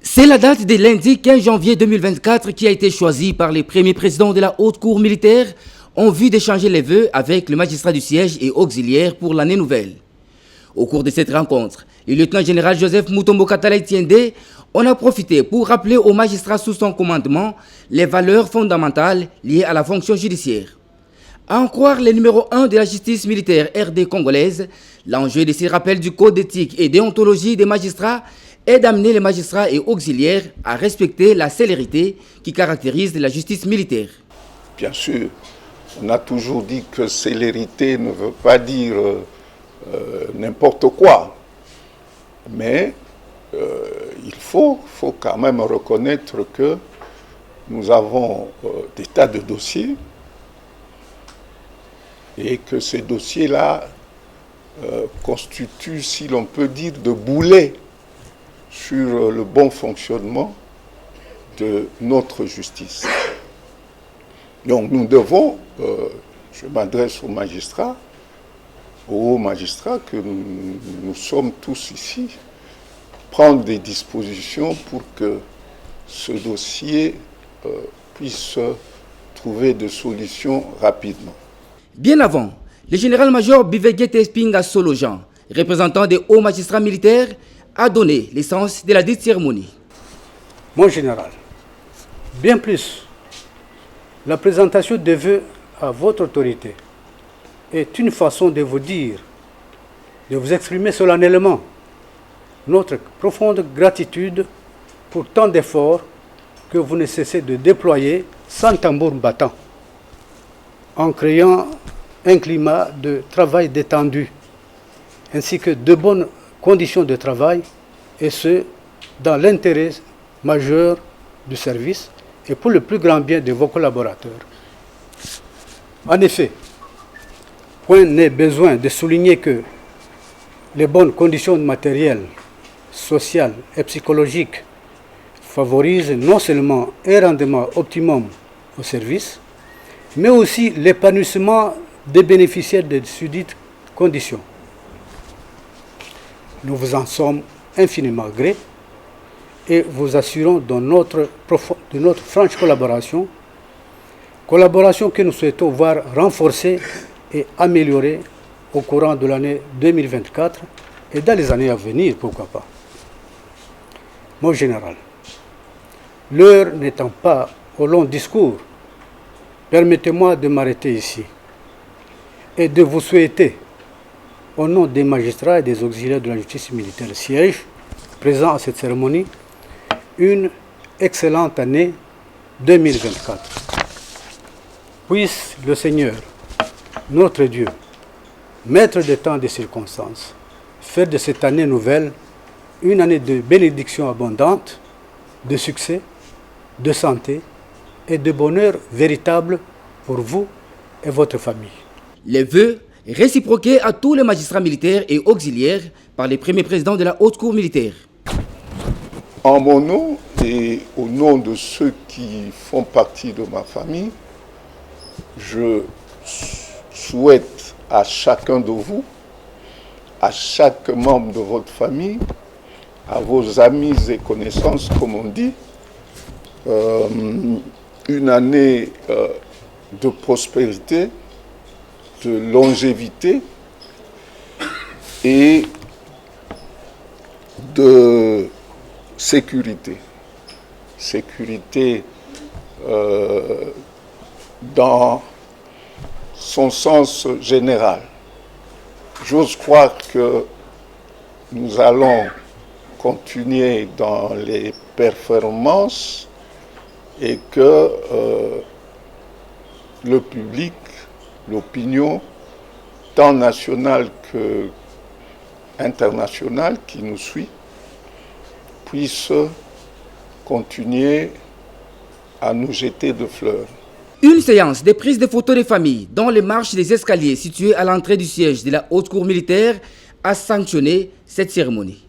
C'est la date de lundi 15 janvier 2024 qui a été choisie par les premiers présidents de la Haute Cour militaire en vue d'échanger les vœux avec le magistrat du siège et auxiliaire pour l'année nouvelle. Au cours de cette rencontre, le lieutenant-général Joseph Mutombo Katala Etiende en a profité pour rappeler aux magistrats sous son commandement les valeurs fondamentales liées à la fonction judiciaire. À en croire le numéro 1 de la justice militaire RD congolaise, l'enjeu de ces rappels du code d'éthique et déontologie des magistrats est d'amener les magistrats et auxiliaires à respecter la célérité qui caractérise la justice militaire. Bien sûr, on a toujours dit que célérité ne veut pas dire n'importe quoi, mais il faut quand même reconnaître que nous avons des tas de dossiers et que ces dossiers-là constituent, si l'on peut dire, de boulets sur le bon fonctionnement de notre justice. Donc nous devons, je m'adresse aux magistrats, aux hauts magistrats que nous sommes tous ici, prendre des dispositions pour que ce dossier puisse trouver des solutions rapidement. Bien avant, le général-major Bivegete Espinga Solojan, représentant des hauts magistrats militaires, a donné l'essence de la dite cérémonie. Mon général, bien plus, la présentation des vœux à votre autorité est une façon de vous dire, de vous exprimer solennellement notre profonde gratitude pour tant d'efforts que vous ne cessez de déployer sans tambour battant, en créant un climat de travail détendu, ainsi que de bonnes conditions de travail, et ce, dans l'intérêt majeur du service et pour le plus grand bien de vos collaborateurs. En effet, point n'est besoin de souligner que les bonnes conditions matérielles, sociales et psychologiques favorisent non seulement un rendement optimum au service, mais aussi l'épanouissement des bénéficiaires de susdites conditions. Nous vous en sommes infiniment gré et vous assurons de notre franche collaboration que nous souhaitons voir renforcée et améliorée au courant de l'année 2024 et dans les années à venir, pourquoi pas. Mon général, l'heure n'étant pas au long discours, permettez-moi de m'arrêter ici et de vous souhaiter, au nom des magistrats et des auxiliaires de la justice militaire siège, présents à cette cérémonie, une excellente année 2024. Puisse le Seigneur, notre Dieu, maître des temps et des circonstances, faire de cette année nouvelle une année de bénédictions abondantes, de succès, de santé et de bonheur véritable pour vous et votre famille. Les vœux réciproqués à tous les magistrats militaires et auxiliaires par les premiers présidents de la Haute Cour militaire. En mon nom et au nom de ceux qui font partie de ma famille, je souhaite à chacun de vous, à chaque membre de votre famille, à vos amis et connaissances, comme on dit, une année de prospérité, de longévité et de sécurité. Sécurité dans son sens général. J'ose croire que nous allons continuer dans les performances et que le public, l'opinion, tant nationale que internationale qui nous suit, puisse continuer à nous jeter de fleurs. Une séance de prise de photos des familles dans les marches des escaliers situés à l'entrée du siège de la Haute Cour militaire a sanctionné cette cérémonie.